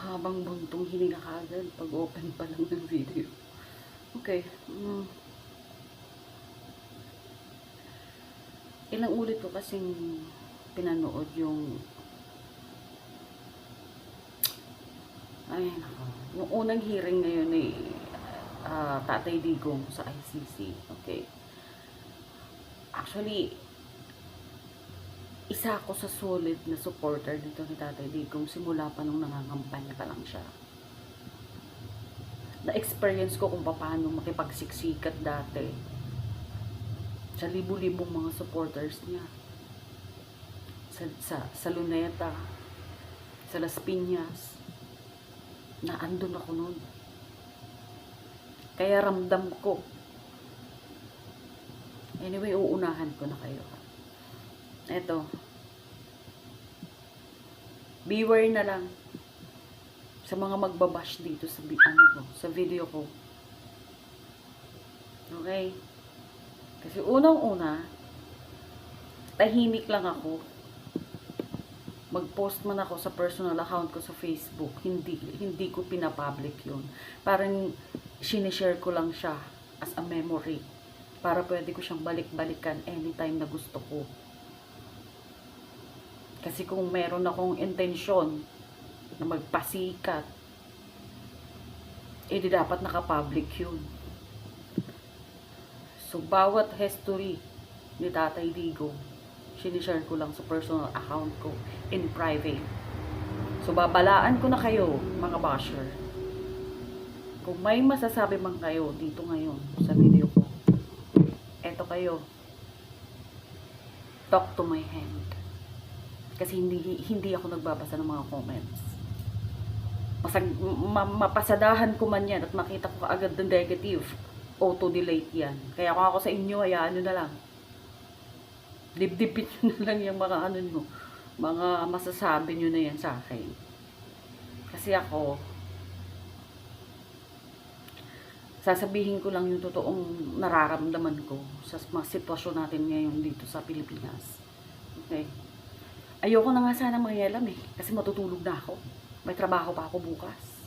mahabang buntong hininga kagad pag open pa lang ng video. Okay. Ilang ulit ko kasing pinanood yung yung unang hearing ngayon ni Tatay Digong sa ICC. Okay. Actually, isa ako sa solid na supporter dito ni Tatay Digong simula pa nung nangangampanya pa lang siya. Na-experience ko kung paano makipagsiksikat dati sa libu-libong mga supporters niya. Sa Luneta, sa Las Piñas, na andun ako nun. Kaya ramdam ko. Anyway, uunahan ko na kayo. Eto. Beware na lang sa mga magbabash dito sa sa video ko. Okay? Kasi unang-una, tahimik lang ako. Mag-post man ako sa personal account ko sa Facebook, hindi ko pinapublic yun. Parang sinishare ko lang siya as a memory para pwede ko siyang balik-balikan anytime na gusto ko. Kasi kung meron akong intensyon na magpasikat, di dapat nakapublic yun. So, bawat history ni Tatay Digong, sinishare ko lang sa personal account ko in private. So, babalaan ko na kayo, mga basher. Kung may masasabi man kayo dito ngayon sa video ko, eto kayo. Talk to my hand. Kasi hindi ako nagbabasa ng mga comments. Mapasadahan ko man yan at makita ko kaagad ng negative, auto-delete yan. Kaya kung ako sa inyo, hayaan nyo na lang. Dibdibin nyo na lang yung mga mga masasabi nyo na yan sa akin. Kasi ako, sasabihin ko lang yung totoong nararamdaman ko sa mga sitwasyon natin ngayon dito sa Pilipinas. Okay? Ayoko na nga sana mangialam kasi matutulog na ako. May trabaho pa ako bukas.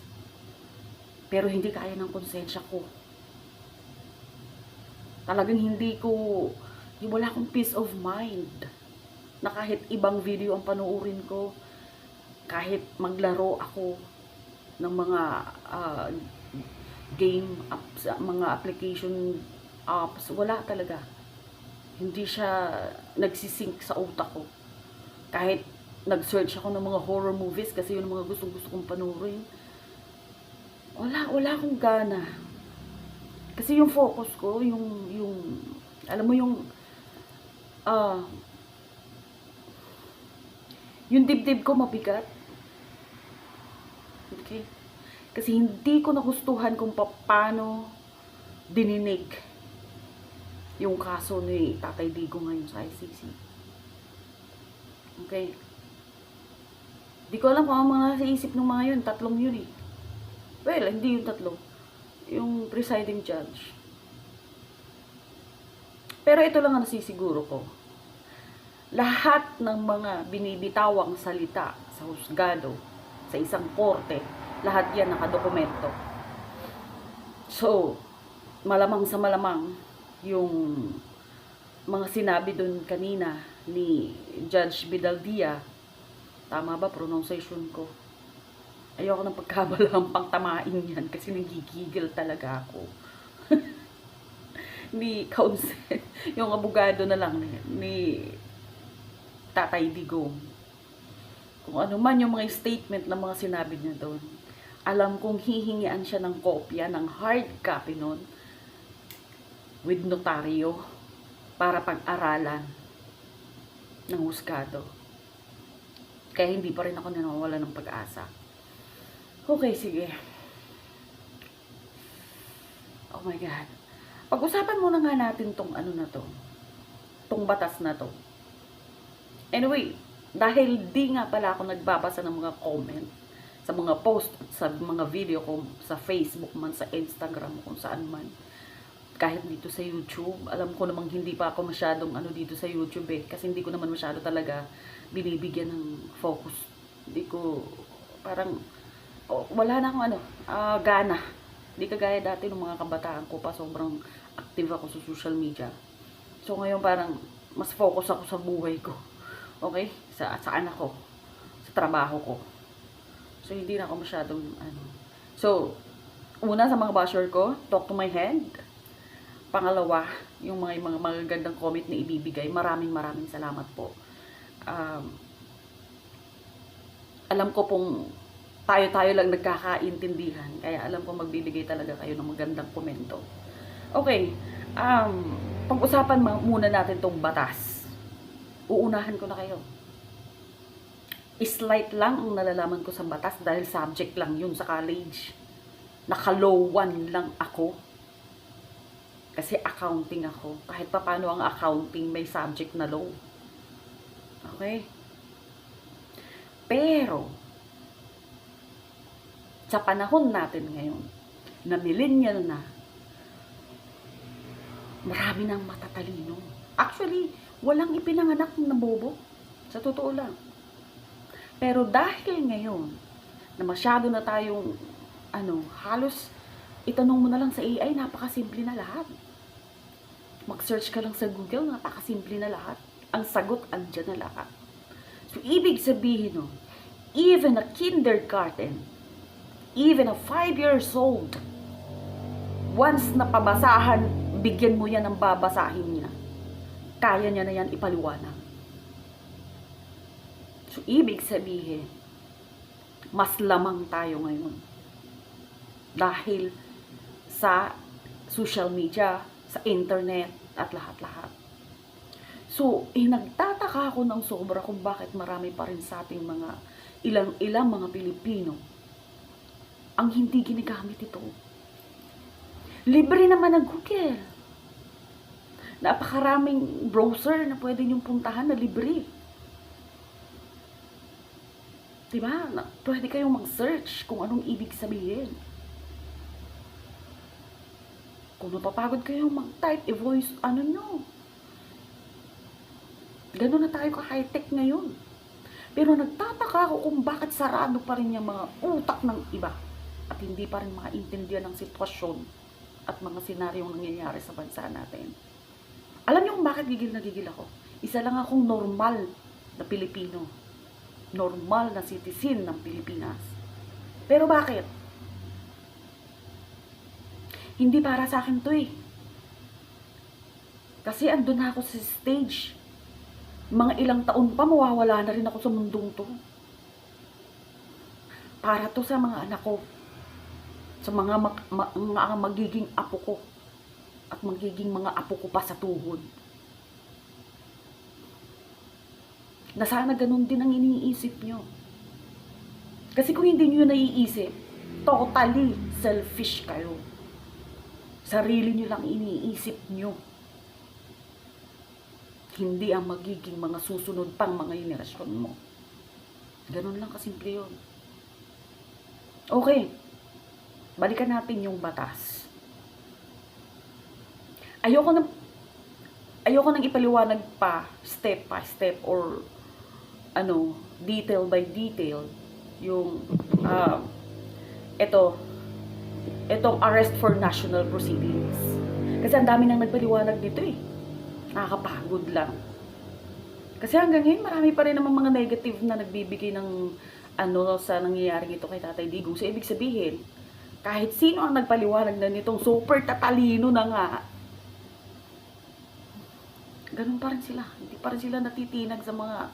Pero hindi kaya ng konsensya ko. Talagang wala akong peace of mind. Na kahit ibang video ang panuorin ko, kahit maglaro ako ng mga game apps, mga application apps, wala talaga. Hindi siya nagsisync sa utak ko. Kahit nag-search ako ng mga horror movies kasi yun ang mga gusto kong panuorin. Wala akong gana. Kasi yung focus ko, alam mo yung dibdib ko mabigat. Okay? Kasi hindi ko nagustuhan kung paano dininig yung kaso ni Tatay Digong ngayon sa ICC. Okay? Di ko alam kung ang mga nasa isip ng mga yun, tatlong yun Well, hindi yung tatlo. Yung presiding judge. Pero ito lang ang nasisiguro ko. Lahat ng mga binibitawang salita sa husgado, sa isang korte, lahat yan nakadokumento. So, malamang sa malamang, yung mga sinabi dun kanina ni Judge Bidaldia, tama ba pronunciation ko? Ayoko ng pagkabalang pangtamain yan kasi nagigigil talaga ako. Ni counsel, yung abogado na lang ni Tatay Digong. Kung ano man yung mga statement na mga sinabi niya doon, alam kong hihingian siya ng kopya, ng hard copy nun, with notaryo, para pag-aralan ng husgado. Kaya hindi pa rin ako nawawala ng pag-asa. Okay, sige. Oh my God. Pag-usapan muna nga natin tong tong batas na to. Anyway, dahil di nga pala ako nagbabasa ng mga comment sa mga post, sa mga video ko, sa Facebook man, sa Instagram, kung saan man, kahit dito sa YouTube, alam ko namang hindi pa ako masyadong dito sa YouTube kasi hindi ko naman masyado talaga binibigyan ng focus. Hindi ko, parang wala na akong gana. Hindi kagaya dati ng mga kabataan ko pa, sobrang active ako sa social media. So ngayon parang mas focus ako sa buhay ko. Okay? Sa anak ko, sa trabaho ko. So hindi na ako masyadong So, una sa mga basher ko, talk to my head. Pangalawa, yung mga magagandang comment na ibibigay. Maraming salamat po. Alam ko pong tayo lang nagkakaintindihan. Kaya alam ko magbibigay talaga kayo ng magandang komento. Okay. Pag-usapan muna natin tong batas. Uunahan ko na kayo. Slight lang ang nalalaman ko sa batas dahil subject lang yun sa college. Naka-law 1 lang ako. Kasi accounting ako. Kahit pa paano ang accounting may subject na law. Okay? Pero, sa panahon natin ngayon, na millennial na, marami nang matatalino. Actually, walang ipinanganak na bobo. Sa totoo lang. Pero dahil ngayon, na masyado na tayong, halos, itanong mo na lang sa AI, napakasimple na lahat. Mag-search ka lang sa Google, napakasimple na lahat. Ang sagot, andyan na lahat. So, ibig sabihin, no, even a kindergarten, even a 5 years old, once na pabasahan, bigyan mo yan ng babasahin niya. Kaya niya na yan ipaliwanag. So, ibig sabihin, mas lamang tayo ngayon. Dahil sa social media, sa internet, at lahat-lahat. So, nagtataka ako ng sobra kung bakit marami pa rin sa ating mga ilang mga Pilipino ang hindi ginagamit ito. Libre naman ang Google. Napakaraming browser na pwede niyong puntahan na libre. Diba? Pwede kayong mag-search kung anong ibig sabihin. Kung napapagod kayong mag-type, i-voice, nyo. Ganun na tayo ka-high-tech ngayon. Pero nagtataka ako kung bakit sarado pa rin yung mga utak ng iba at hindi pa rin maintindihan ng sitwasyon at mga senaryong nangyayari sa bansa natin. Alam niyo kung bakit gigil na gigil ako? Isa lang akong normal na Pilipino. Normal na citizen ng Pilipinas. Pero bakit? Hindi para sa akin to eh. Kasi andun na ako sa stage. Mga ilang taon pa, mawawala na rin ako sa mundong to. Para to sa mga anak ko. Sa mga magiging apo ko. At magiging mga apo ko pa sa tuhod. Na sana ganun din ang iniisip nyo. Kasi kung hindi nyo naiisip, totally selfish kayo. Sarili nyo lang iniisip nyo. Hindi ang magiging mga susunod pang mga henerasyon mo. Ganun lang kasimple yun. Okay. Balikan natin yung batas. Ayoko nang ipaliwanag pa step by step or detail by detail yung itong arrest for national proceedings. Kasi ang dami nang nagpaliwanag dito eh. Nakakapagod lang. Kasi hanggang ngayon marami pa rin naman mga negative na nagbibigay ng sa nangyayari ito kay Tatay Digong. So ibig sabihin, kahit sino ang nagpaliwanag na nitong super tatalino na nga, ganun pa rin sila. Hindi pa rin sila natitinag sa mga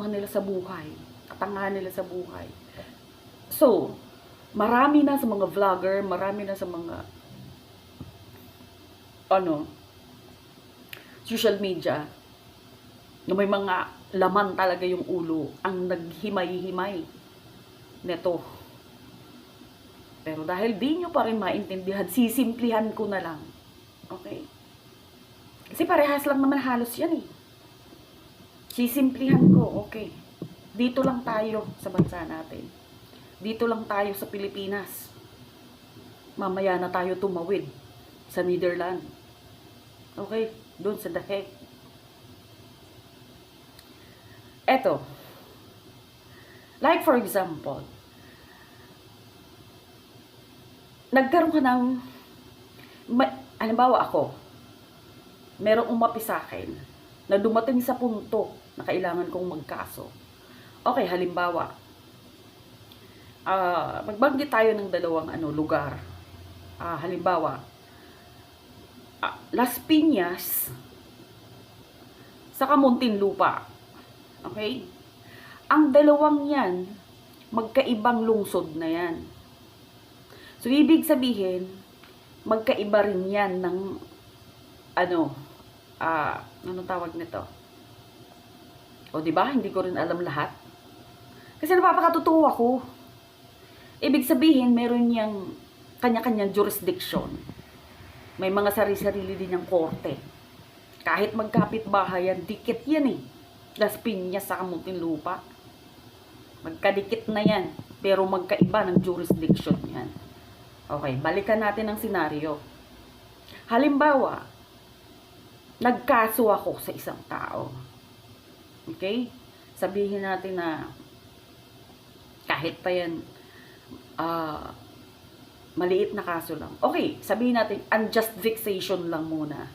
nila sa buhay. Katangahan nila sa buhay. So, marami na sa mga vlogger, marami na sa mga social media na may mga laman talaga yung ulo ang naghimay-himay neto. Pero dahil di nyo pa rin maintindihan, sisimplihan ko na lang. Okay? Kasi parehas lang naman halos yan eh. Sisimplihan ko, okay. Dito lang tayo sa bansa natin. Dito lang tayo sa Pilipinas. Mamaya na tayo tumawid sa Netherlands. Okay? Doon sa The Hague. Eto. Like for example, nagkaroon ka ng, halimbawa ako, merong umapi sa akin na dumating sa punto na kailangan kong magkaso. Okay, halimbawa, magbanggit tayo ng dalawang lugar. Halimbawa, Las Piñas sa Muntinlupa. Okay? Ang dalawang yan, magkaibang lungsod na yan. So, ibig sabihin, magkaiba rin yan ng, anong tawag nito? O, diba? Hindi ko rin alam lahat. Kasi napapakatotoo ako. Ibig sabihin, meron niyang kanya-kanyang jurisdiction. May mga sarili-sarili din niyang korte. Kahit magkapit-bahay yan, dikit yan eh. Las Piñas sa Muntinlupa. Magkadikit na yan. Pero magkaiba ng jurisdiction yan. Okay, balikan natin ang senaryo. Halimbawa, nagkaso ako sa isang tao. Okay? Sabihin natin na kahit pa yan maliit na kaso lang. Okay, sabihin natin unjust vexation lang muna.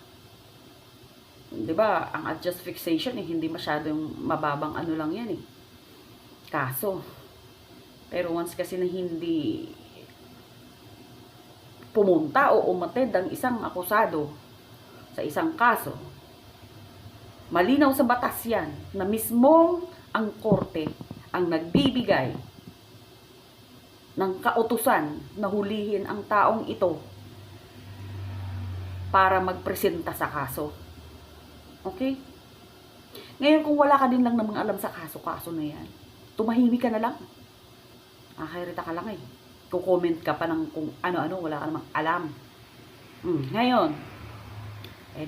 'Di ba? Ang unjust vexation hindi masyadong mababang lang yan eh. Kaso. Pero once kasi na hindi pumunta o umatid ang isang akusado sa isang kaso, malinaw sa batas yan na mismong ang korte ang nagbibigay ng kautusan na hulihin ang taong ito para magpresenta sa kaso. Okay? Ngayon kung wala ka din lang namang alam sa kaso-kaso na yan, tumahimik ka na lang. Kairita ka lang eh. Kukomment ka pa ng kung ano-ano, wala ka namang alam. Ngayon,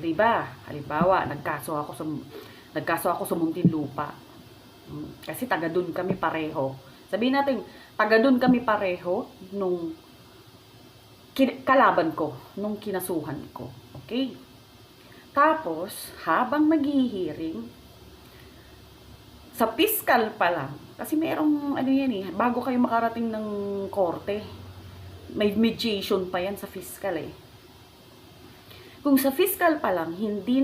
diba, halimbawa, nagkaso ako sa Muntinlupa. Kasi taga dun kami pareho. Sabihin natin, taga dun kami pareho nung kalaban ko, nung kinasuhan ko. Okay? Tapos, habang naghihiring, sa piskal pa lang, kasi merong bago kayo makarating ng korte, may mediation pa yan sa fiskal eh. Kung sa fiskal pa lang, hindi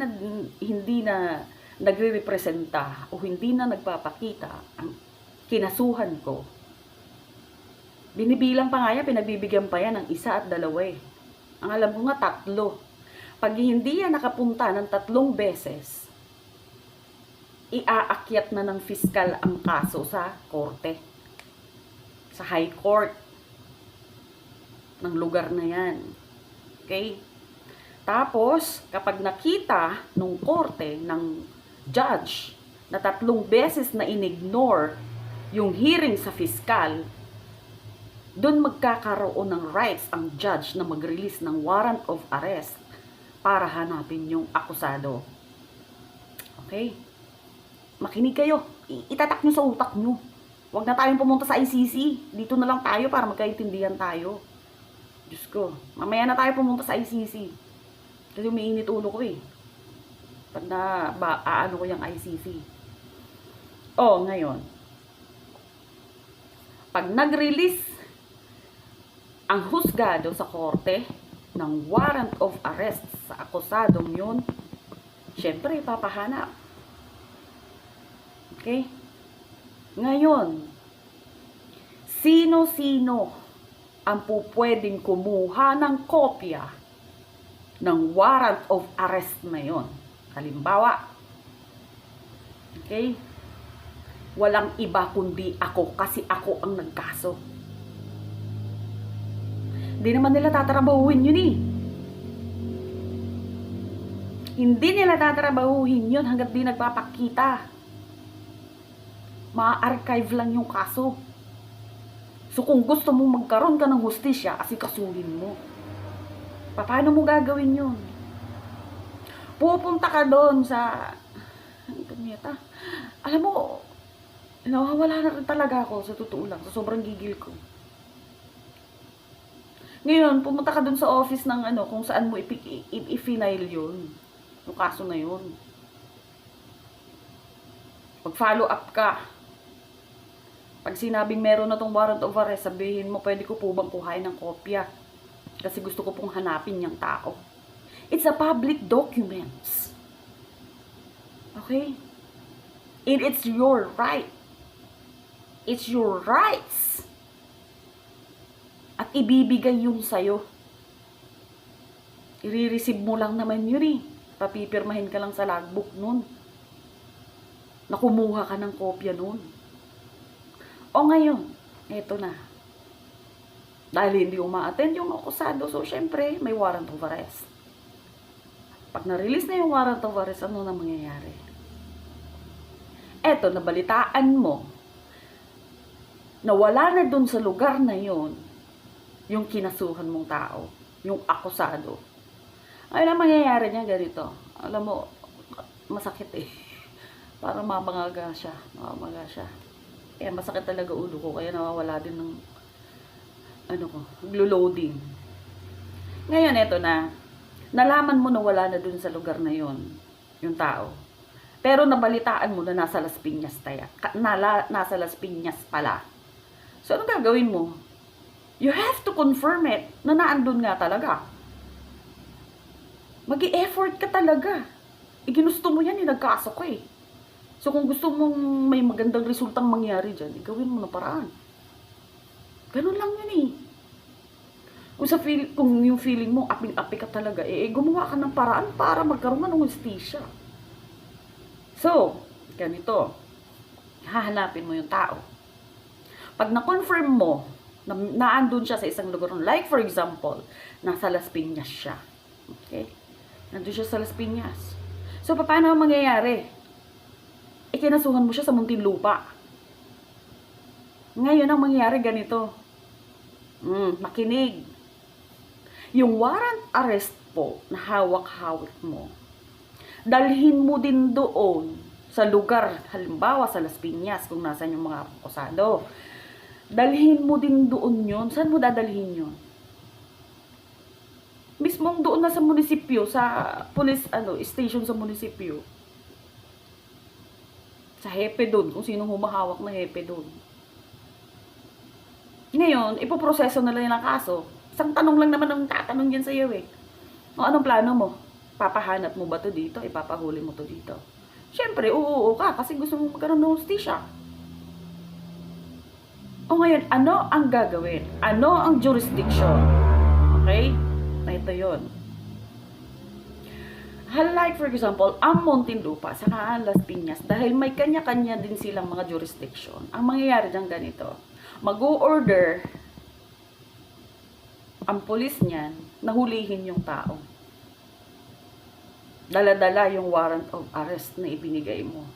na nagre-representa o hindi na nagpapakita ang kinasuhan ko, binibilang pa nga yan, pinagbibigyan pa yan ng 1 at 2 eh. Ang alam ko nga 3. Pag hindi yan nakapunta ng 3 beses, iaakyat na ng fiskal ang kaso sa korte. Sa high court ng lugar na yan. Okay? Tapos, kapag nakita nung korte, ng judge, na 3 beses na inignore yung hearing sa fiskal, doon magkakaroon ng rights ang judge na mag-release ng warrant of arrest para hanapin yung akusado. Okay? Makinig kayo. Itatak nyo sa utak nyo. Huwag na tayong pumunta sa ICC. Dito na lang tayo para magkaintindihan tayo. Diyos ko. Mamaya na tayo pumunta sa ICC. Kasi umiinit ulo ko eh. Pag aano ko yung ICC. Ngayon. Pag nag-release ang husgado sa korte ng warrant of arrest sa akusadong yun, syempre papahanap. Okay? Ngayon, sino-sino ang pupwedeng kumuha ng kopya ng warrant of arrest na yon? Halimbawa, okay? Walang iba kundi ako kasi ako ang nagkaso. Hindi naman nila tatrabahuhin yun eh. Hindi nila tatrabahuhin yun hanggat di nagpapakita. Ma-archive lang yung kaso. So kung gusto mong magkaroon ka ng hustisya, asikasuhin mo. Paano mo gagawin yun? Pupunta ka doon sa alam mo, nawawala na rin talaga ako sa totoo lang, sa sobrang gigil ko. Ngayon, pumunta ka doon sa office ng kung saan mo i-file yun. Yung kaso na yun. Pag-follow up ka. Pag sinabing meron na tong warrant of arrest, sabihin mo, pwede ko po bang kuhain ng kopya? Kasi gusto ko pong hanapin yung tao. It's a public documents. Okay? And it's your right. It's your rights. At ibibigay yung sayo. I-receive mo lang naman yun eh. Papipirmahin ka lang sa logbook nun. Na kumuha ka ng kopya nun. O ngayon, eto na. Dahil hindi uma-attend yung akusado, so syempre, may warrant of arrest. Pag na-release na yung warrant of arrest, ano na mangyayari? Eto, nabalitaan mo na wala na dun sa lugar na yun yung kinasuhan mong tao, yung akusado. Ay na mangyayari niya ganito. Alam mo, masakit eh. Para mabangaga siya. Kaya masakit talaga ulo ko. Kaya nawawala din ng loading. Ngayon, eto na. Nalaman mo na wala na dun sa lugar na yon yung tao. Pero nabalitaan mo na nasa Las Piñas nasa Las Piñas pala. So, ano gagawin mo? You have to confirm it na naandun nga talaga. Mag-i-effort ka talaga. Ginusto mo yan, nagkaso ko eh. So, kung gusto mong may magandang resultang mangyari dyan, gawin mo na paraan. Ganun lang yun eh. Kung yung feeling mo, aping-api ka talaga, gumawa ka ng paraan para magkaroon ng hustisya. So, ganito. Hahanapin mo yung tao. Pag na-confirm mo, na naandun siya sa isang lugar, like for example, nasa Las Piñas siya. Okay? Nandun siya sa Las Piñas. So, paano ang mangyayari? Kinasuhan mo siya sa Muntinlupa. Ngayon, ang mangyayari ganito. Makinig. Yung warrant arrest po na hawak-hawak mo, dalhin mo din doon sa lugar, halimbawa sa Las Piñas, kung nasan yung mga akusado. Dalhin mo din doon yun. Saan mo dadalhin yun? Mismong doon na sa munisipyo, sa police station sa munisipyo. Sa hepe doon, kung sinong humahawak na hepe doon. Ngayon, ipoproseso na lang yung kaso. Isang tanong lang naman ang tatanong yan sa iyo eh. O anong plano mo? Papahanap mo ba to dito? Ipapahuli mo to dito? Siyempre, oo ka kasi gusto mo magkaroon ng hustisya. O ngayon, ano ang gagawin? Ano ang jurisdiction? Okay? Na ito yun. Like for example, ang Muntinlupa sa Las Piñas, dahil may kanya-kanya din silang mga jurisdiction, ang mangyayari dyan ganito, mag-o-order ang pulis niyan na hulihin yung tao. Dala-dala yung warrant of arrest na ibinigay mo.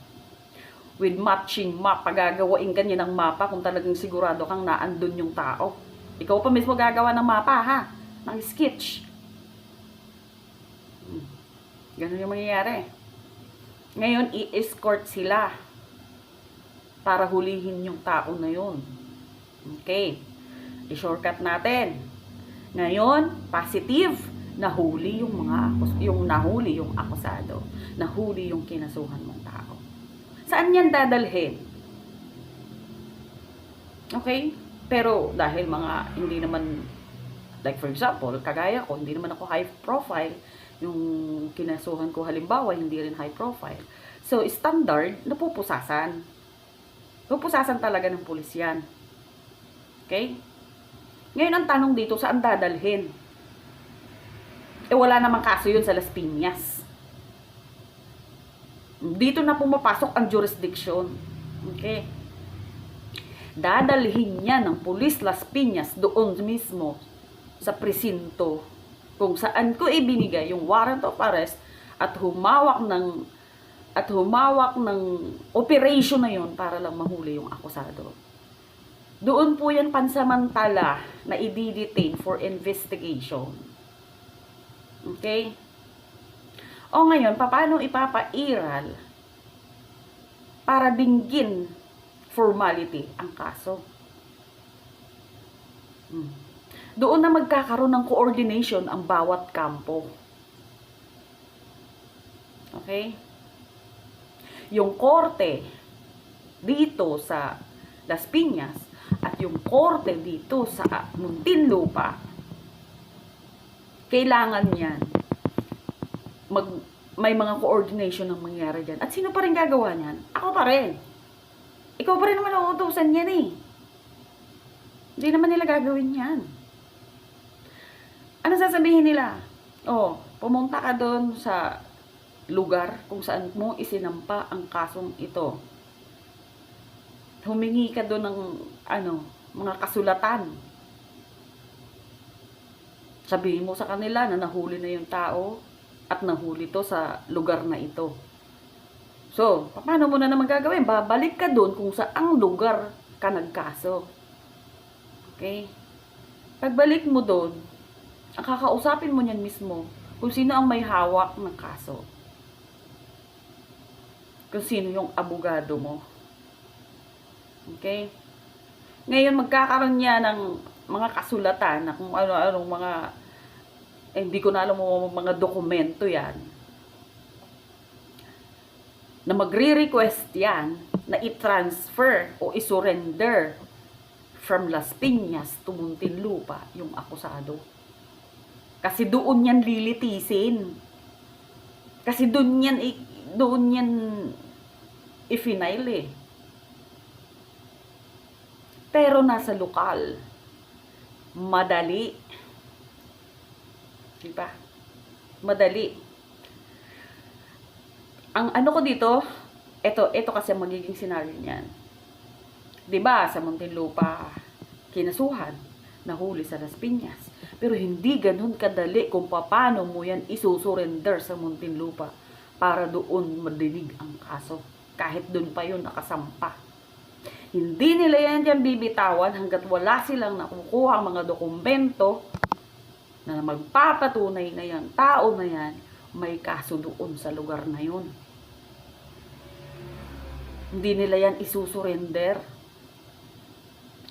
With matching map, pagagawain ka niya ng mapa kung talagang sigurado kang naandun yung tao. Ikaw pa mismo gagawa ng mapa ha, ng sketch. Ganun yung mangyayari. Ngayon, i-escort sila para hulihin yung tao na yun. Okay. I-shortcut natin. Ngayon, positive, nahuli yung nahuli yung akusado. Nahuli yung kinasuhan mong tao. Saan yan dadalhin? Okay? Pero dahil hindi naman, like for example, kagaya ko, hindi naman ako high profile, yung kinasuhan ko halimbawa, hindi rin high profile. So, standard, napupusasan. Pupusasan talaga ng pulis yan. Okay? Ngayon, ang tanong dito, saan dadalhin? Wala namang kaso yun sa Las Piñas. Dito na pumapasok ang jurisdiction. Okay? Dadalhin niya ng pulis Las Piñas doon mismo sa presinto kung saan ko ibinigay yung warrant of arrest at humawak ng operation na yun para lang mahuli yung akusado. Doon po yan pansamantala na i-detain for investigation. Okay? O ngayon, paano ipapairal para dinggin formality ang kaso? Doon na magkakaroon ng coordination ang bawat kampo. Okay? Yung korte dito sa Las Piñas at yung korte dito sa Muntinlupa, Kailangan yan. May mga coordination ng mangyayari dyan. At sino pa rin gagawa niyan? Ako pa rin. Ikaw pa rin naman uutusan yan eh. Hindi naman nila gagawin yan. Ano sasabihin nila? Oh, pumunta ka doon sa lugar kung saan mo isinampa ang kasong ito. Humingi ka doon ng mga kasulatan. Sabihin mo sa kanila na nahuli na yung tao at nahuli to sa lugar na ito. So, paano mo na naman gagawin? Babalik ka doon kung saang lugar ka nagkaso. Okay? Pagbalik mo doon, ang kakausapin mo niyan mismo kung sino ang may hawak ng kaso. Kung sino yung abogado mo. Okay? Ngayon, magkakaroon niya ng mga kasulatan na kung ano-anong mga, hindi ko na alam mo mga dokumento yan, na magre-request yan na i-transfer o i-surrender from Las Piñas to Muntinlupa yung akusado. Kasi doon yan lilitisin. Kasi doon yan i-final eh. Pero nasa lokal, madali. Diba? Madali. Ang ano ko dito, ito kasi magiging scenario niyan. Diba, sa Muntinlupa, kinasuhan, nahuli sa Las Piñas. Pero hindi ganun kadali kung paano mo yan isusurrender sa Muntinlupa para doon madinig ang kaso. Kahit doon pa yun nakasampa. Hindi nila yan dyan bibitawan hanggat wala silang nakukuha mga dokumento na magpapatunay na yan, tao na yan, may kaso doon sa lugar na yun. Hindi nila yan isusurrender.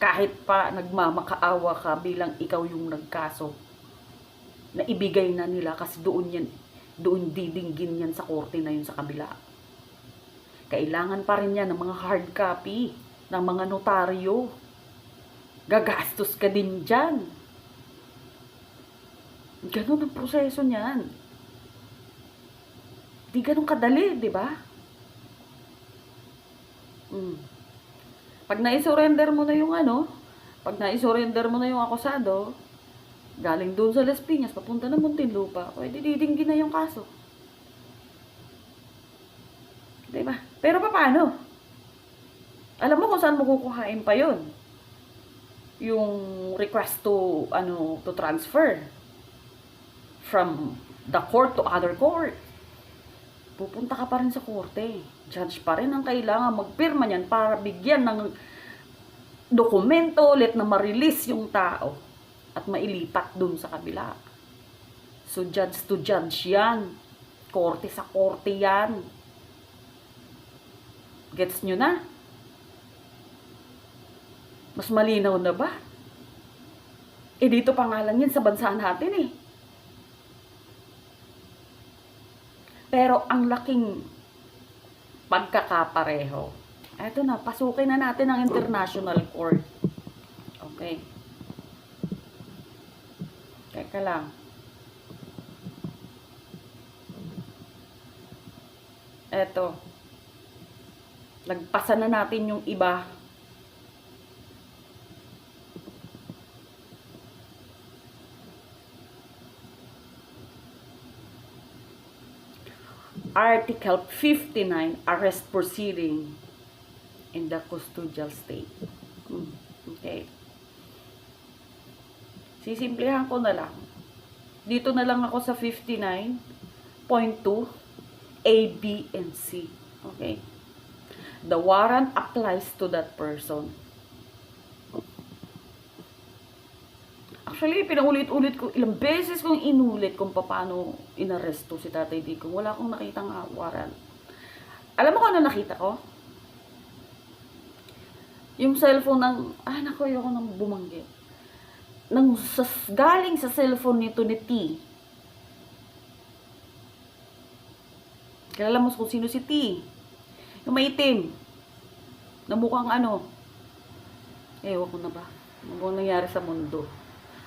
Kahit pa nagmamakaawa ka bilang ikaw yung nagkaso, na ibigay na nila kasi doon didinggin yan sa korte na yun sa kabila. Kailangan pa rin yan ng mga hard copy, ng mga notaryo. Gagastos ka din dyan. Ganun ang proseso niyan. Di ganun kadali, di ba? Pag na-surrender mo na yung pag na-surrender mo na yung akusado, galing doon sa Las Piñas, papunta na Muntinlupa, pwede didinggin na yung kaso. Diba? Pero paano? Alam mo kung saan mo kukuhain pa yun? Yung request to transfer from the court to other court. Pupunta ka pa rin sa korte. Judge pa rin ang kailangan magpirma niyan para bigyan ng dokumento ulit na ma-release yung tao at mailipat dun sa kabila. So judge to judge yan. Korte sa korte yan. Gets nyo na? Mas malinaw na ba? Dito pangalan yan sa bansa natin eh. Pero ang laking pagkakapareho. Eto na, pasukin na natin ang International Court. Okay. Teka lang. Eto. Nagpasa na natin yung iba. Article 59, arrest proceeding in the custodial state. Okay. Sisimplihan ko na lang. Dito na lang ako sa 59.2 A, B, and C. Okay. The warrant applies to that person. Actually, pinaulit-ulit ko, ilang beses kong inulit kung paano inaresto si Tatay Digong. Wala akong nakitang warrant. Alam mo kung ano nakita ko? Yung cellphone ng, naku, ayoko nang bumanggit. Galing sa cellphone nito ni T. Kilala mo kung sino si T? Yung maitim. Na mukhang ewan ko na ba? Ano bang nangyari sa mundo?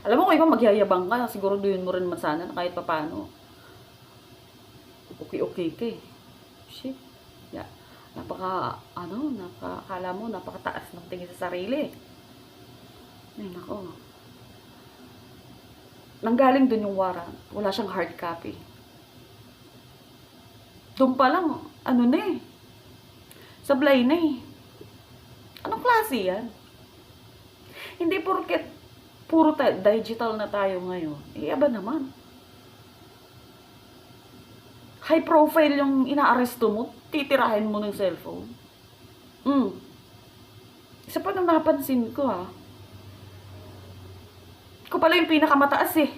Alam mo kung ikaw magyayabang ka, siguraduhin mo rin man sana na kahit papaano. Okay ka eh. Shit. Yeah. Nakakala mo, napakataas ng tingin sa sarili. Ay, nako. Nanggaling dun yung warrant. Wala siyang hard copy. Doon pa lang, sablay na eh. Anong klase yan? Hindi porket puro digital na tayo ngayon. Aba naman. High profile yung inaaresto mo, titirahin mo ng cellphone. Isa pa nang napansin ko Ikaw pala yung pinakamataas eh.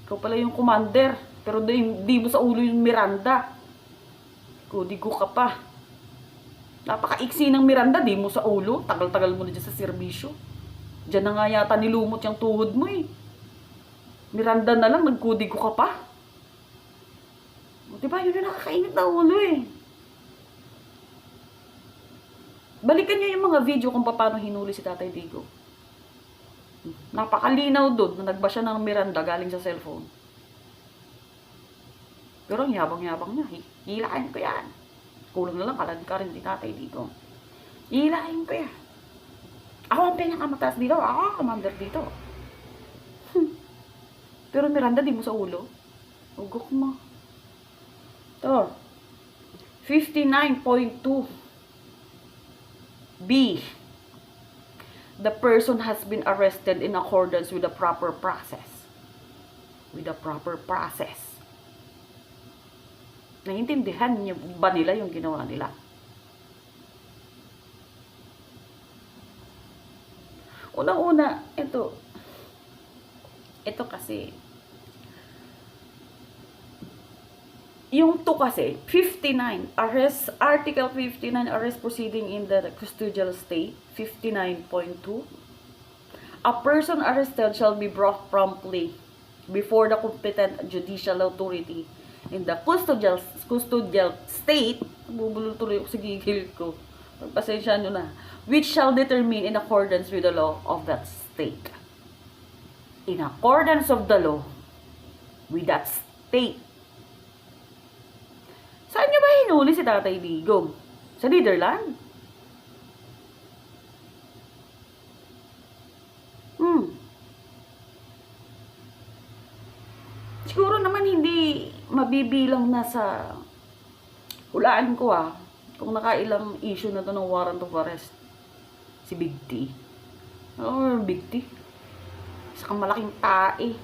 Ikaw pala yung commander. Pero di mo sa ulo yung Miranda. Kudigo ka pa. Napakaiksi ng Miranda, di mo sa ulo. Tagal-tagal mo na dyan sa serbisyo. Diyan na nga yata nilumot yung tuhod mo eh. Miranda na lang, nagkudigo ka pa. Diba, yun yung nakakainit na ulo eh. Balikan nyo yung mga video kung paano hinuli si Tatay Digo. Napakalinaw doon na nagba siya ng Miranda galing sa cellphone. Pero ang yabang-yabang niya. Hilahin ko yan. Kulang na lang, kalad ka rin si Tatay Digo. Hilahin ko yan. Ako ang pinakamataas dito. Ako ang commander dito. Pero Miranda, di mo sa ulo. Ugok mo. Ito. 59.2 B. The person has been arrested in accordance with the proper process. With the proper process. Naiintindihan niyo ba nila yung ginawa nila? Unang-una, ito kasi, yung to kasi, 59, Article 59, arrest proceeding in the custodial state, 59.2, a person arrested shall be brought promptly before the competent judicial authority in the custodial state, bubulol tuloy ako sa gigil ko, pagpasensya nyo na, which shall determine in accordance with the law of that state. In accordance of the law with that state. Saan nyo ba hinuli si Tatay Digong? Sa Netherlands? Siguro naman hindi mabibilang na sa hulaan ko kung nakailang issue na to ng warrant of arrest. Si Big T. Big T. Isa kang malaking tae.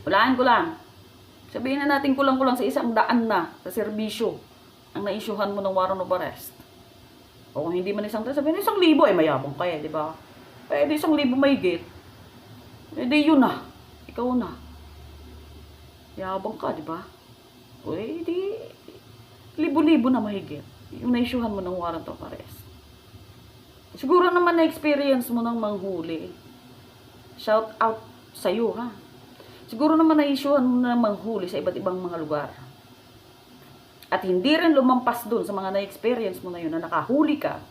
Hulaan ko lang. Sabihin na natin kulang-kulang sa 100 na sa serbisyo ang na-issuehan mo ng warrant of arrest. O kung hindi man 100, sabihin na 1,000 mayabang kaya, di ba? Pwede 1,000 mahigit. Pwede yun na. Ikaw na. Yabang ka, di ba? Pwede libo-libo na mahigit yung na-issuehan mo ng warrant of arrest. Siguro naman na-experience mo ng manghuli. Shout out sa'yo, Siguro naman na-issuehan mo na manghuli sa iba't ibang mga lugar. At hindi rin lumampas dun sa mga na-experience mo na yun na nakahuli ka,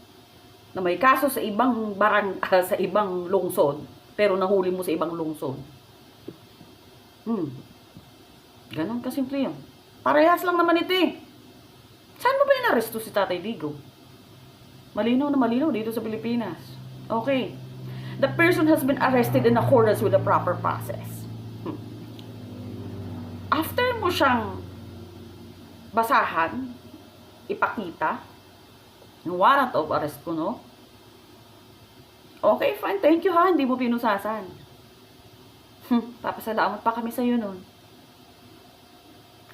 na may kaso sa ibang sa ibang lungsod, pero nahuli mo sa ibang lungsod. Ganon kasimple yun. Parehas lang naman ito eh. Saan mo ba inaresto si Tatay Digo? Malinaw na malinaw dito sa Pilipinas. Okay. The person has been arrested in accordance with the proper process. After mo siyang basahan, ipakita, yung warrant of arrest ko, no? Okay, fine. Thank you, Hindi mo pinusasan. Papasalamat pa kami sa'yo nun.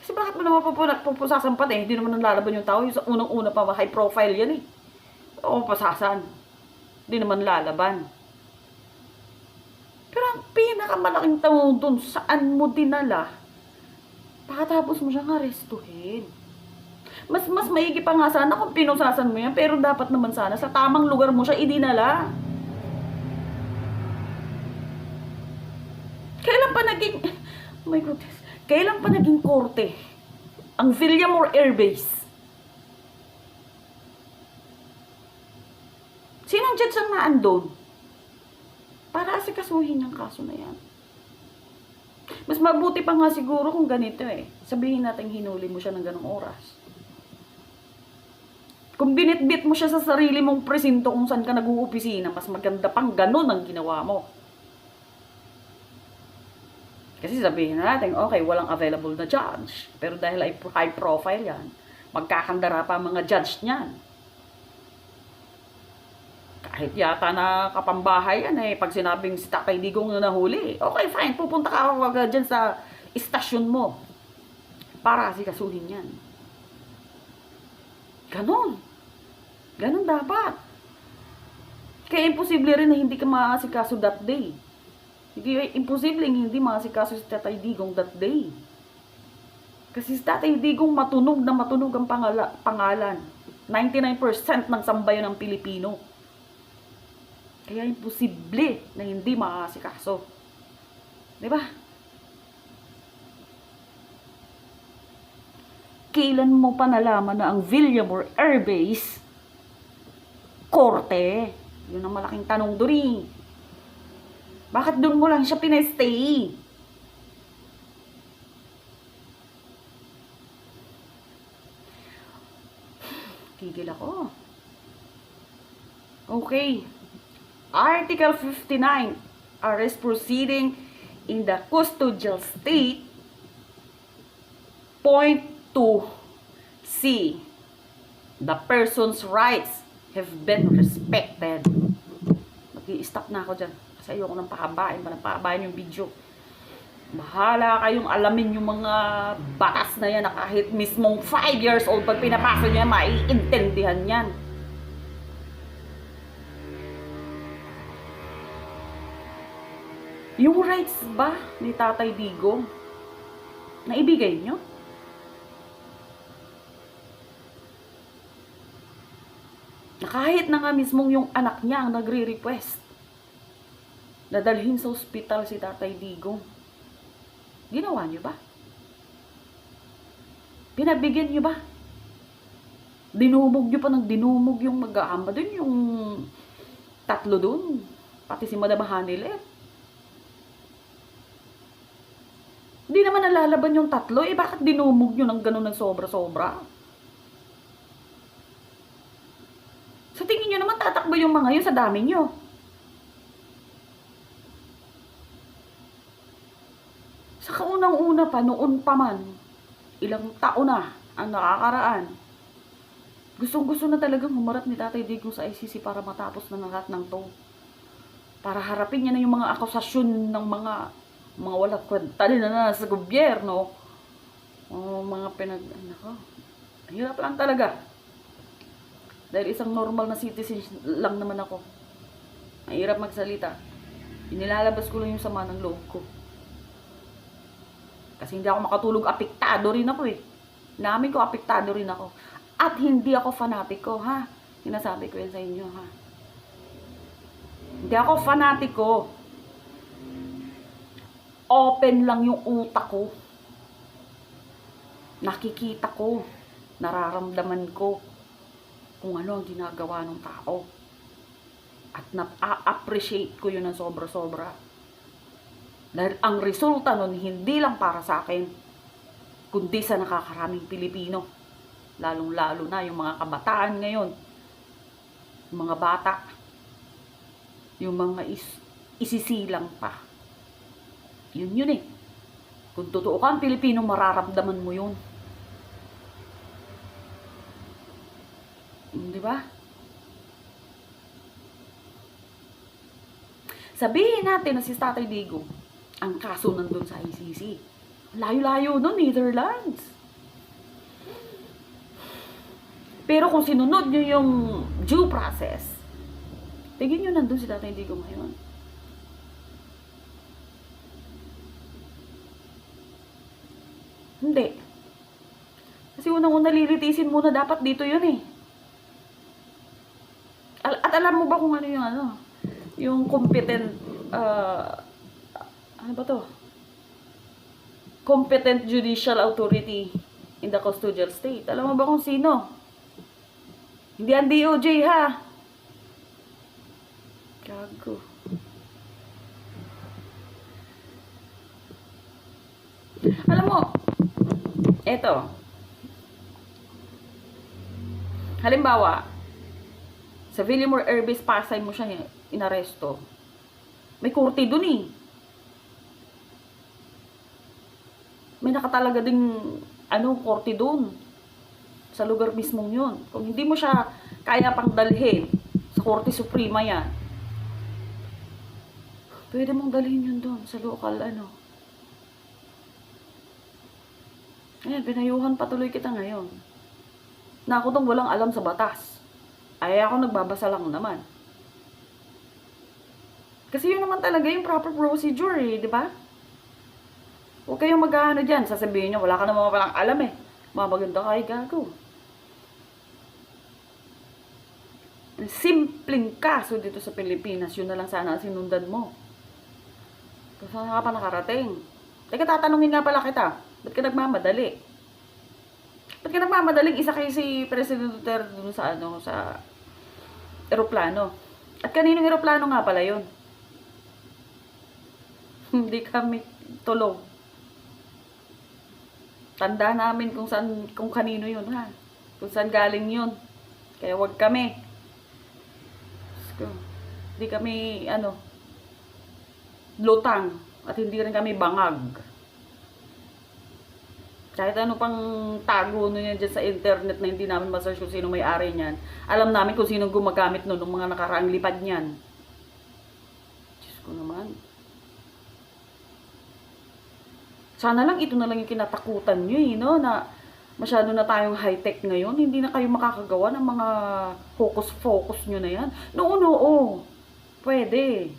Kasi bakit mo naman pupusasan pa Hindi naman nalalaban yung tao. Yung sa unang-una pa, high profile yan eh. Oo, pasasan. Hindi naman lalaban. Pero ang pinakamalaking tanong dun, saan mo dinala? Pakatapos mo siyang arestuhin. Mas maigi pa nga sana kung pinusasan mo yan, pero dapat naman sana sa tamang lugar mo siya idinala. Kailan pa naging, oh my goodness, kailan pa naging korte ang Villamor Air Base? Sinong judge ang naandun? para asikasuhin yung kaso na yan. Mas mabuti pa nga siguro kung ganito eh. Sabihin natin hinuli mo siya ng ganong oras. Kung binitbit mo siya sa sarili mong presinto kung saan ka nag-uupisina, mas maganda pang ganon ang ginawa mo. Kasi sabihin natin, okay, walang available na judge. Pero dahil ay high profile yan, magkakandara pa mga judge niyan. Kahit yata na kapambahay yan eh, pag sinabing si Tatay Digong na nahuli, okay fine, pupunta ka dyan sa istasyon mo para asikasuhin yan. Ganon. Ganon dapat. Kaya imposible rin na hindi ka maasikaso that day. Imposible hindi maasikaso si Tatay Digong that day. Kasi si Tatay Digong matunog na matunog ang pangalan. 99% ng sambayan ng Pilipino. Kaya imposible na hindi makakasikaso. Diba? Kailan mo pa nalaman na ang Villamor Air Base korte? Yun ang malaking tanong doon. Bakit doon mo lang siya pinastay? Tigil ako. Okay. Article 59, arrest proceeding in the custodial state. Point 2, C. The person's rights have been respected. Mag-i-stop na ako dyan. Kasi ayoko nang pahabain yung video. Bahala kayong alamin yung mga batas na yan na kahit mismong 5 years old pag pinapasa niya, maiintindihan yan. Yung rights ba ni Tatay Digong na ibigay nyo? Na kahit na nga mismong yung anak niya ang nagre-request na dalhin sa ospital si Tatay Digong, ginawa nyo ba? Pinabigyan nyo ba? Dinumog nyo pa ng dinumog yung mag-aama dun, yung tatlo dun, pati si Madam Hanilet. Hindi naman nalalaban yung tatlo. Eh, bakit dinumog nyo ng gano'n ng sobra-sobra? Sa tingin nyo naman, tatakbo yung mga yun sa dami nyo. Sa kaunang-una pa, noon pa man, ilang taon na ang nakakaraan, gustong-gusto na talagang humarap ni Tatay Digong sa ICC para matapos na lahat ng to. Para harapin niya na yung mga akusasyon ng mga walang kwenta na sa gobyerno. O mga nako, hirap lang talaga. Dahil isang normal na citizen lang naman ako. Mahirap magsalita. Inilalabas ko lang yung sama ng loob ko. Kasi hindi ako makatulog, apektado rin ako eh. Namin ko, apektado rin ako. At hindi ako fanatiko, ha? Sinasabi ko yan sa inyo, ha? Hindi ako fanatiko. Open lang yung utak ko. Nakikita ko, nararamdaman ko kung ano ang ginagawa ng tao. At na-appreciate ko yun ng sobra-sobra. Dahil ang resulta nun, hindi lang para sa akin, kundi sa nakakaraming Pilipino. Lalong-lalo na yung mga kabataan ngayon. Yung mga bata. Yung mga isisilang pa. Yun eh. Kung totoo ka ang Pilipino, mararamdaman mo yun. Di ba? Sabihin natin na si Tatay Digong, ang kaso nandun sa ICC. Layo-layo nun, Netherlands. Pero kung sinunod nyo yung due process, tigin nyo nandun si Tatay Digong ngayon. Hindi. Kasi unang-una lilitisin muna dapat dito yun eh. At alam mo ba kung ano yung competent, ano ba to? Competent judicial authority in the custodial state. Alam mo ba kung sino? Hindi ang DOJ ha. Gago. Alam mo, eto, halimbawa, sa Villamor Herbes Pasay mo siya inaresto. May korte dun eh. May nakatalaga ding korte dun. Sa lugar mismong yun. Kung hindi mo siya kaya pang dalhin sa Korte Suprema yan, pwede mong dalhin yun dun sa local Ayan, pinayuhan patuloy kita ngayon. Na ako tong walang alam sa batas. Ay ako nagbabasa lang naman. Kasi yun naman talaga yung proper procedure eh, di ba? Huwag kayong mag-ano dyan, sasabihin nyo, wala ka naman palang alam eh. Mamaganda ka ay gago. Simpleng kaso dito sa Pilipinas, yun na lang sana sinundan mo. Kung saan ka pa nakarating. Teka, tatanungin nga pala kita, ba't ka nagmamadali? Ba't ka nagmamadaling isa kayo si President Duterte dun sa sa eroplano? At kaninong eroplano nga pala yun? Hindi kami tulog. Tanda namin kung kanino yun ha. Kung saan galing yun. Kaya wag kami. Hindi kami lutang at hindi rin kami bangag. Kahit ano pang tago nyo yan dyan sa internet na hindi namin ma-search kung sino may-ari niyan. Alam namin kung sino gumagamit nun ng mga nakaraang lipad niyan. Diyos ko naman. Sana lang ito na lang yung kinatakutan nyo no? Na masyado na tayong high-tech ngayon. Hindi na kayo makakagawa ng mga focus-focus nyo na yan. Oo. Pwede.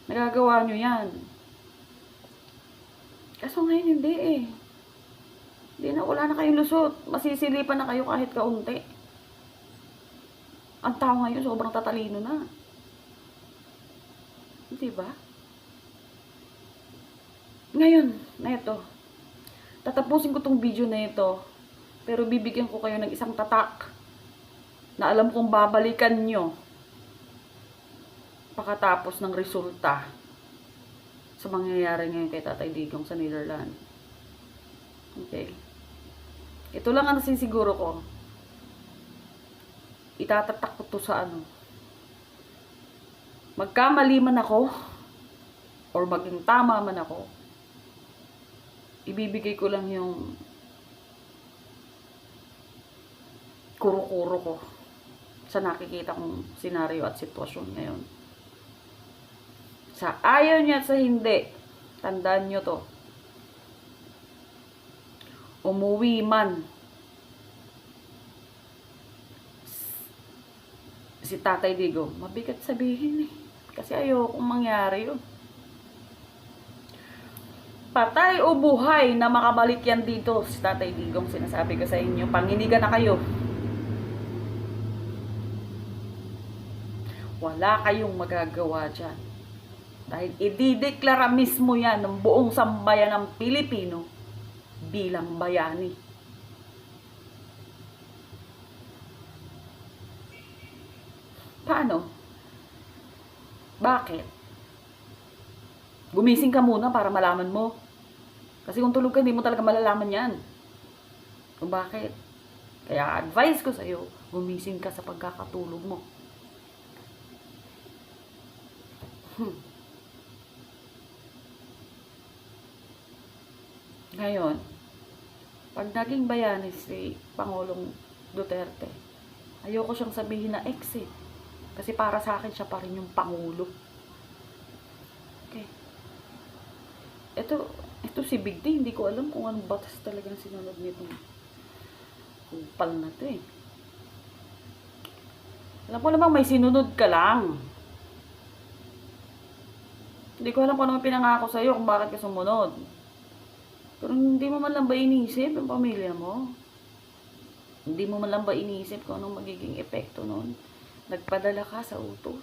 Nagagawa nyo yan. Kaso ngayon hindi eh. Hindi na, wala na kayong lusot. Masisilipan na kayo kahit kaunti. Ang tao ngayon sobrang tatalino na. Diba? Ngayon, na ito. Tatapusin ko tong video na ito. Pero bibigyan ko kayo ng isang tatak na alam kong babalikan nyo pagkatapos ng resulta sa mangyayari ngayon kay Tatay Digong sa Netherlands. Okay. Ito lang ang nasisiguro ko. Itatatak ko to sa magkamali man ako or maging tama man ako, ibibigay ko lang yung kuro-kuro ko sa nakikita kong senaryo at sitwasyon ngayon. Sa ayaw niya at sa hindi, tandaan nyo to. Umuwi man si Tatay Digong, mabigat sabihin eh. Kasi ayokong mangyari yun. Patay o buhay na makabalik yan dito si Tatay Digong, sinasabi ko sa inyo, panginigan na kayo. Wala kayong magagawa dyan. Dahil idideklara mismo yan ng buong sambayan ng Pilipino bilang bayani. Paano? Bakit? Gumising ka muna para malaman mo. Kasi kung tulog ka, hindi mo talaga malalaman yan. Kung bakit? Kaya advice ko sa'yo, gumising ka sa pagkakatulog mo. Ngayon, pag naging bayani si Pangulong Duterte, ayoko siyang sabihin na ex eh. Kasi para sa akin siya pa rin yung Pangulo. Okay. Ito si Big D, hindi ko alam kung anong batas talagang sinunod nitong kupal na to eh. Alam ko naman may sinunod ka lang. Hindi ko alam kung ano pinangako sa'yo kung bakit ka sumunod. Pero hindi mo man lang ba inisip yung pamilya mo? Hindi mo man lang ba inisip kung anong magiging epekto nun? Nagpadala ka sa utos.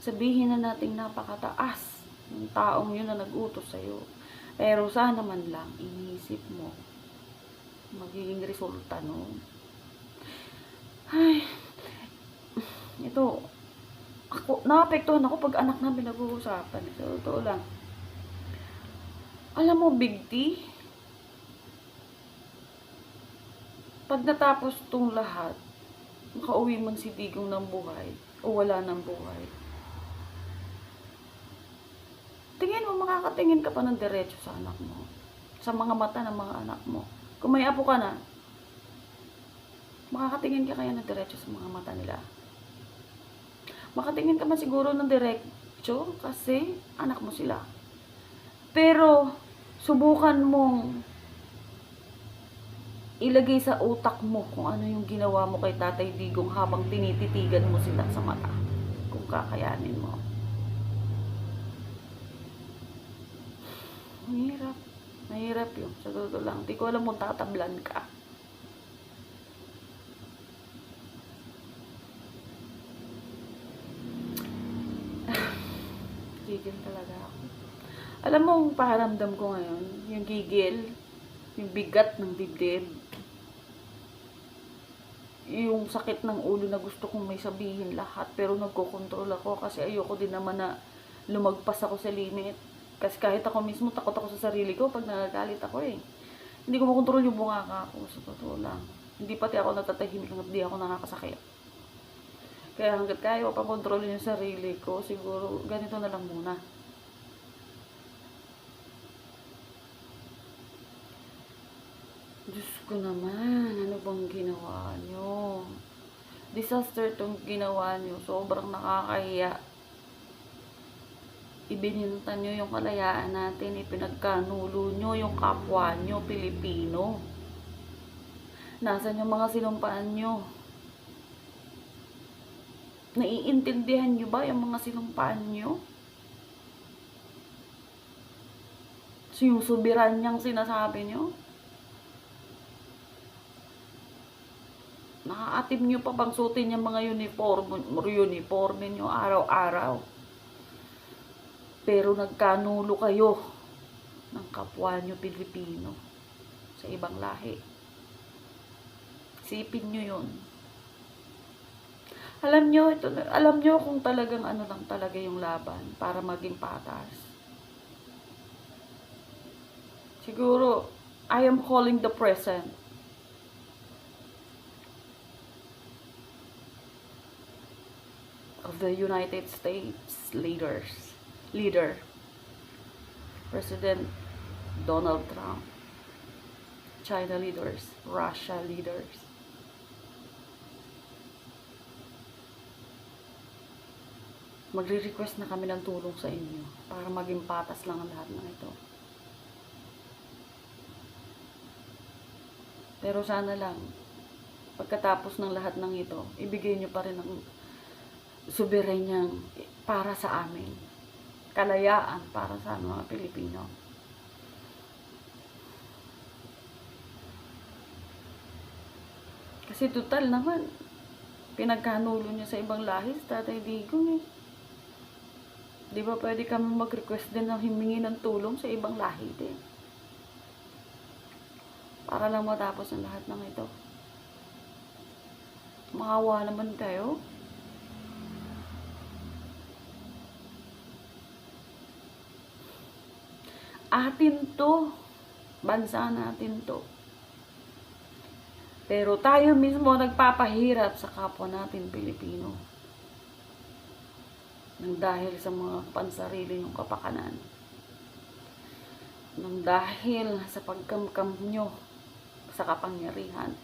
Sabihin na nating napakataas ng taong yun na nag-utos sa'yo. Pero sana man lang inisip mo magiging resulta nun. Ay, ito, naapektuhan ako pag anak namin nag-uusapan. So, totoo lang. Alam mo, Big T, pag natapos tong lahat, makauwi man si Digong ng buhay o wala ng buhay, tingin mo, makakatingin ka pa ng diretso sa anak mo, sa mga mata ng mga anak mo. Kung may apo ka na, makakatingin ka kaya ng diretso sa mga mata nila. Makatingin ka man siguro ng diretso kasi anak mo sila. Pero subukan mong ilagay sa utak mo kung ano yung ginawa mo kay Tatay Digong habang tinititigan mo sila sa mata. Kung kakayanin mo. Mahirap. Mahirap yun. Sa totoo lang. Di ko alam kung tatablan ka. Gigil talaga ako. Alam mo, ang paharamdam ko ngayon, yung gigil, yung bigat ng dibdib, yung sakit ng ulo na gusto kong may sabihin lahat, pero nagkokontrol ako kasi ayoko din naman na lumagpas ako sa limit. Kasi kahit ako mismo, takot ako sa sarili ko pag nagagalit ako eh. Hindi ko makontrol yung bunganga ko, sa totoo lang. Hindi pati ako natatahimik hanggat di ako nakakasakit. Kaya hanggat kaya ko pang-kontrolin yung sarili ko, siguro ganito na lang muna. Diyos ko naman, ano bang ginawa nyo? Disaster tong ginawa nyo. Sobrang nakakahiya. Ibininta nyo yung kalayaan natin. Ipinagkanulo nyo yung kapwa nyo, Pilipino. Nasaan yung mga sinumpaan nyo? Naiintindihan nyo ba yung mga sinumpaan nyo? Yung subiranyang sinasabi nyo? Nakaatim nyo pa bang suotin yung mga uniforme nyo araw-araw? Pero nagkanulo kayo ng kapwa nyo Pilipino sa ibang lahi. Isipin nyo yun. Alam nyo kung talagang ano lang talaga yung laban para maging patas. Siguro, I am calling the present. Of the United States leader, President Donald Trump, China leaders, Russia leaders. Magre-request na kami ng tulong sa inyo para maging patas lang ang lahat ng ito. Pero sana lang, pagkatapos ng lahat ng ito, ibigay nyo pa rin ang soberanyang para sa amin. Kalayaan para sa mga Pilipino. Kasi total naman, pinagkanulo niya sa ibang lahi, sa Tatay Digong eh. Di ba pwede kami mag-request din ng himingi ng tulong sa ibang lahi din? Para lang matapos ang lahat ng ito. Maawa naman kayo. Atin to. Bansa natin to. Pero tayo mismo nagpapahirap sa kapwa natin Pilipino. Nang dahil sa mga pansarili yung kapakanan. Nang dahil sa pagkamkam nyo sa kapangyarihan.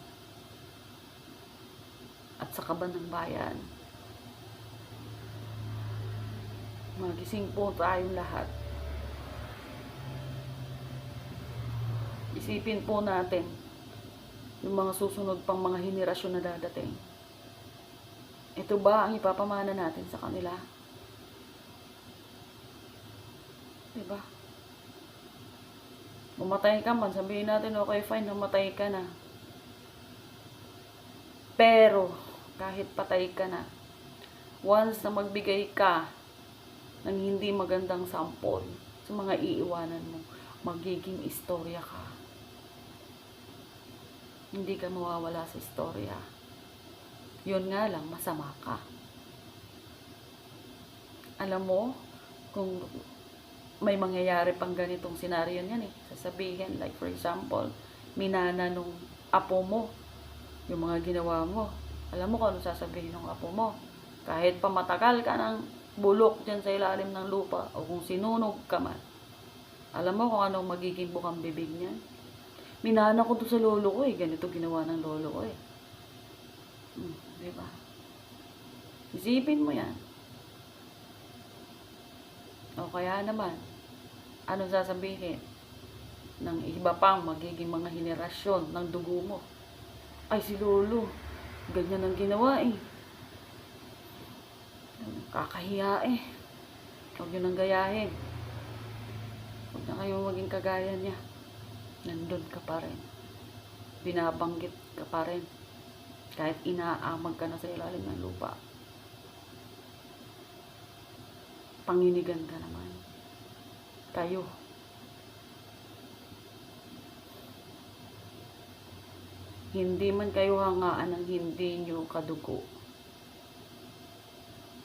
At sa kaba ng bayan. Magising po tayong lahat. Isipin po natin yung mga susunod pang mga henerasyon na dadating. Ito ba ang ipapamana natin sa kanila? Diba? Mamatay ka man, sabihin natin, okay, fine, namatay ka na. Pero, kahit patay ka na, once na magbigay ka ng hindi magandang sampol sa mga iiwanan mo, magiging istorya ka. Hindi ka mawawala sa istorya. Yun nga lang, masama ka. Alam mo, kung may mangyayari pang ganitong senaryo niyan eh. Sasabihin, like for example, minana nung apo mo, yung mga ginawa mo. Alam mo kung ano sasabihin ng apo mo. Kahit pa matagal ka ng bulok dyan sa ilalim ng lupa, o kung sinunog ka man, alam mo kung anong magiging bukang bibig niyan? Minana ko to sa lolo ko eh. Ganito ginawa ng lolo ko eh. Diba? Isipin mo yan. O kaya naman, anong sasabihin ng iba pang magiging mga henerasyon ng dugo mo? Ay, si lolo, ganyan ang ginawa eh. Kakahiya eh. Huwag nyo nang gayahin. Huwag na kayong maging kagaya niya. Nandun ka pa rin. Binabanggit ka pa rin. Kahit inaamag ka na sa ilalim ng lupa. Panginigan ka naman. Kayo. Hindi man kayo hangaan ng hindi nyo kadugo.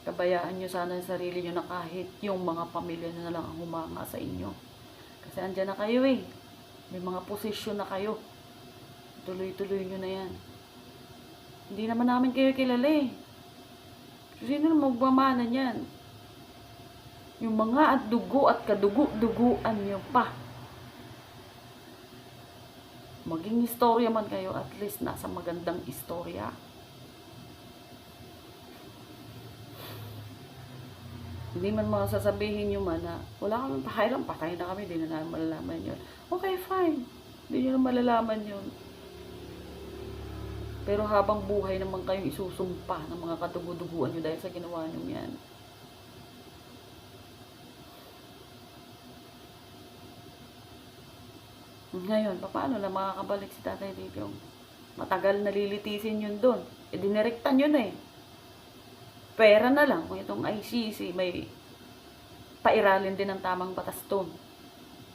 Kabayaan nyo sana ang sarili nyo na kahit yung mga pamilya na lang ang humanga sa inyo. Kasi andyan na kayo eh. May mga posisyon na kayo. Tuloy-tuloy nyo na yan. Hindi naman namin kayo kilala eh. So, sino na magmamana yan? Yung mga at dugo at kadugo-duguan nyo pa. Maging istorya man kayo, at least nasa magandang istorya. Hindi man mga sasabihin nyo man na wala kami pakialam, patay na kami, hindi na namin malalaman yun. Okay, fine. Hindi nyo na malalaman yun. Pero habang buhay naman kayong isusumpa ng mga kadugo-duguan nyo dahil sa ginawa nyo yan. Ngayon, paano na makakabalik si Tatay Digong? Matagal nalilitisin yun doon. E dinirektan yun eh. Pera na lang kung itong ICC may pairalin din ng tamang batas doon.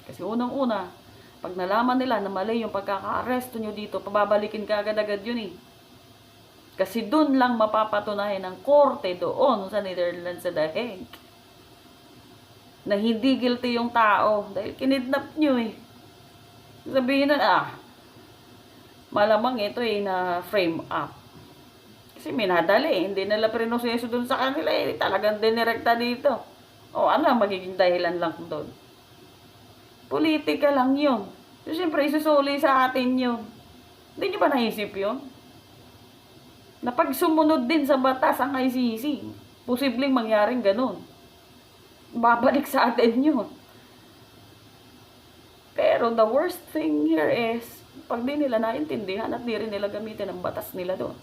Kasi unang-una, pag nalaman nila na mali yung pagkaka-arresto nyo dito, pababalikin ka agad-agad yun eh. Kasi doon lang mapapatunayan ng korte doon sa Netherlands sa The Hague na hindi guilty yung tao dahil kinidnap nyo eh. Sabihin na, malamang ito eh na frame up. Kasi minadali, hindi nila prinoseso dun sa kanila eh. Talagang dinirekta dito. O ano, magiging dahilan lang doon. Politika lang yun. So, siyempre, isusuli sa atin yun. Hindi nyo ba naisip yun? Na pag sumunod din sa batas ang ICC, posibleng mangyaring ganun. Babalik sa atin yun. Pero the worst thing here is, pag di nila naintindihan at di rin nila gamitin ang batas nila doon.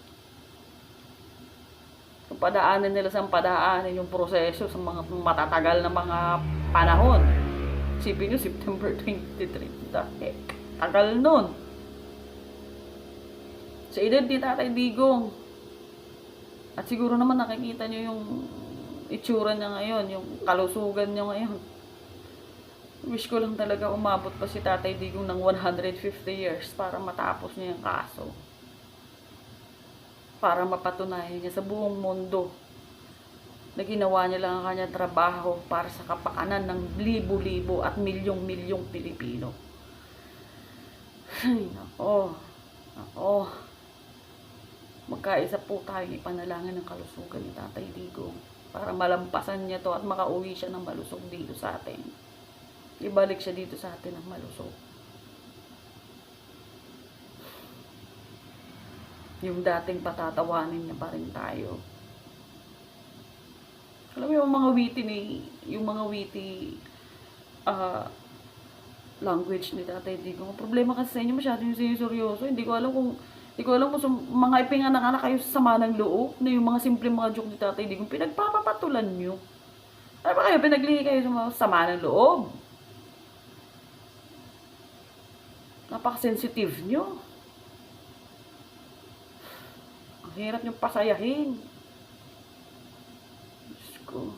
So, padaanin nila sa padaanin yung proseso sa mga matatagal na mga panahon. Isipin nyo, September 23. Dahil, tagal nun. Sa edad ni Tatay Digong. At siguro naman nakikita nyo yung itsura niya ngayon, yung kalusugan niya ngayon. Wish ko lang talaga umabot pa si Tatay Digong ng 150 years para matapos niya yung kaso. Para mapatunayan niya sa buong mundo na ginawa niya lang ang kanyang trabaho para sa kapakanan ng libo-libo at milyong-milyong Pilipino. Ay, nako. Nako. Magkaisa po tayong ipanalangin ng kalusugan ni Tatay Digong para malampasan niya to at makauwi siya ng malusog dito sa atin. Ibalik siya dito sa atin ng malusog. Yung dating patatawanin niya pa rin tayo. Alam mo yung mga witty language ni Tatay Digong. Ang problema kasi sa inyo masyado yung seryoso. Hindi ko alam kung mga ipinganak-anak kayo sa sama ng loob na yung mga simple mga joke ni Tatay Digong pinagpapapatulan nyo. Ano ba kayo? Pinaglihi kayo sa mga sama ng loob. Napaka-sensitive nyo. Ang hirap nyo pasayahin. Diyos ko.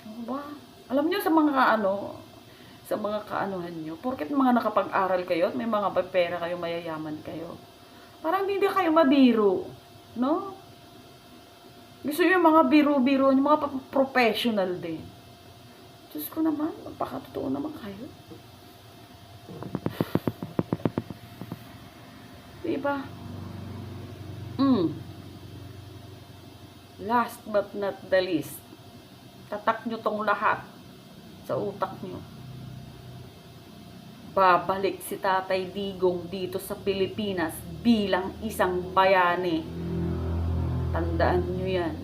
Ano ba? Alam nyo sa mga kaanuhan nyo, porket mga nakapag-aral kayo at may mga pera kayo, mayayaman kayo, parang hindi kayo mabiro. No? Gusto nyo yung mga biro-biro, yung mga professional din. Diyos ko naman, magpakatotoo naman kayo. Diba? Last but not the least, tatak nyo tong lahat sa utak nyo. Babalik si Tatay Digong dito sa Pilipinas bilang isang bayani. Tandaan nyo yan.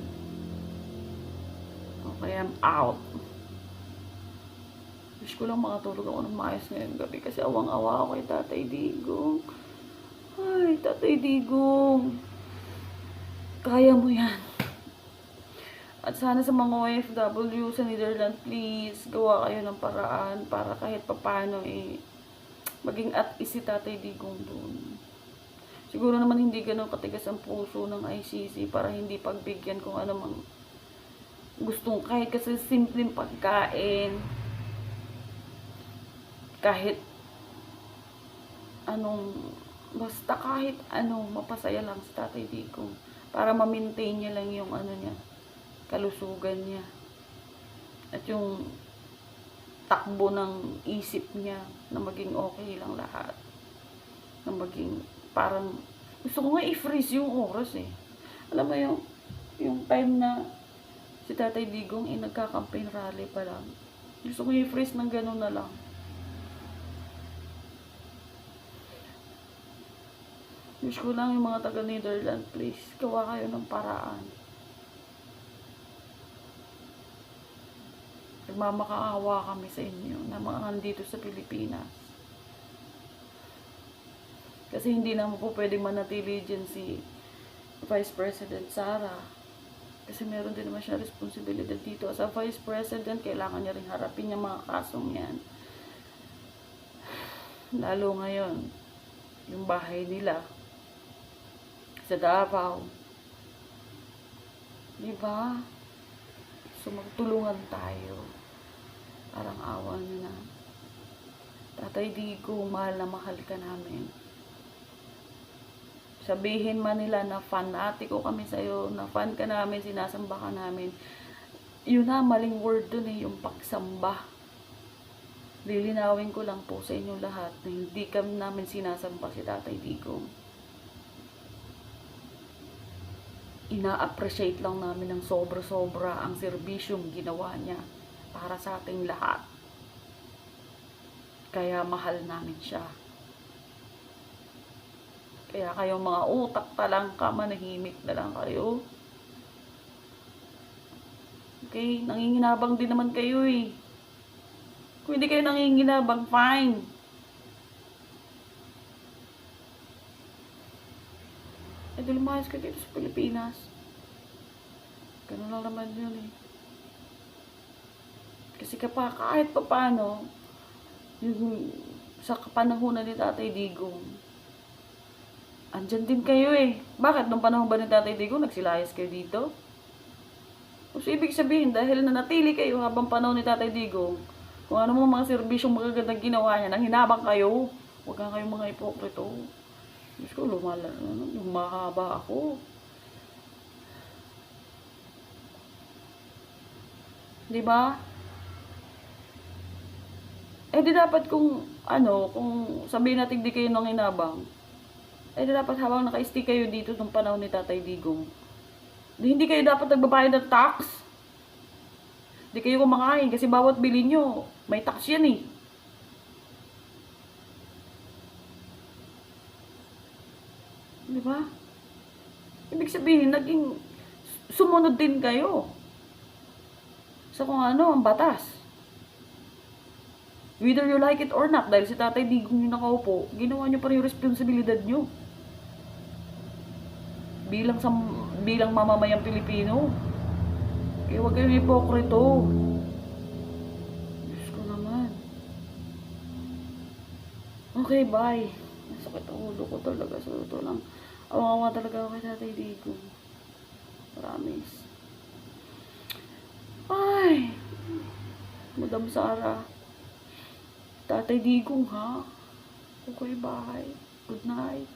Okay, I'm out. Wish ko lang makatulog ako ng maayos ngayong gabi kasi awang-awa ako kay Tatay Digong. Ay, Tatay Digong. Kaya mo yan. At sana sa mga OFW sa Netherlands, please, gawa kayo ng paraan para kahit papano maging at least si Tatay Digong doon. Siguro naman hindi ganun katigas ang puso ng ICC para hindi pagbigyan kung ano mang gustong kahit kasi simpleng pagkain. Kahit basta kahit mapasaya lang sa Tatay Digong para ma-maintain niya lang yung niya, kalusugan niya at yung takbo ng isip niya na maging okay lang lahat, na maging parang gusto ko nga i-freeze yung oras alam mo yung time na si Tatay Digong nagka-campaign rally pa lang, gusto ko i-freeze ng gano'n na lang. Wish ko lang yung mga taga Netherlands, please, gawa kayo ng paraan. Nagmamakaawa kami sa inyo na mga nandito sa Pilipinas. Kasi hindi naman po pwede manatili dyan si Vice President Sara. Kasi meron din naman siya responsibilidad dito. As a Vice President, kailangan niya rin harapin yung mga kasong yan. Lalo ngayon, yung bahay nila sa Davao. Diba? So magtulungan tayo. Parang awa nyo na. Tatay Digong, mahal na mahal ka namin. Sabihin man nila na fanatiko kami sa'yo, na fan ka namin, sinasamba ka namin. Yun na, maling word dun yung pagsamba. Lilinawin ko lang po sa inyo lahat na hindi kami namin sinasamba si Tatay Digong. Ina-appreciate lang namin ng sobra-sobra ang serbisyong ginawa niya para sa ating lahat. Kaya mahal namin siya. Kaya kayong mga utak talangka, manahimik na lang kayo. Okay? Nanginginabang din naman kayo Kung hindi kayo nanginginabang, fine. Lumayas ka dito sa Pilipinas. Ganun lang naman yun Kasi kahit pa paano, yung sa panahonan ni Tatay Digong, andyan din kayo Bakit nung panahon ba ni Tatay Digong, nagsilayas kayo dito? So, ibig sabihin, dahil nanatili kayo habang panahon ni Tatay Digong, kung ano mga serbisyong magagandang ginawa niya, nang hinabang kayo, huwag kang kayong mga hipokrito. Diyos ko, lumahaba ako. Diba? Di dapat kung sabihin natin di kayo nang inabang, di dapat habang naka-stay kayo dito nung panahon ni Tatay Digong, hindi kayo dapat nagbabayad ng tax. Di kayo kumakain kasi bawat bili nyo, may tax yan Diba? Ibig sabihin, naging sumunod din kayo sa kung ang batas. Whether you like it or not, dahil si Tatay Digong yung nakaupo, ginawa nyo pa rin yung responsibilidad nyo. Bilang mamamayang Pilipino. Kaya huwag kayong hipokrito. Diyos ko naman. Okay, bye. Masakit ang ulo ko talaga. So, ito lang. Awa-awa talaga ako kay Tatay Digong. Promise. Ay! Madam Sara. Tatay Digong, ha? Okay, bye. Good night.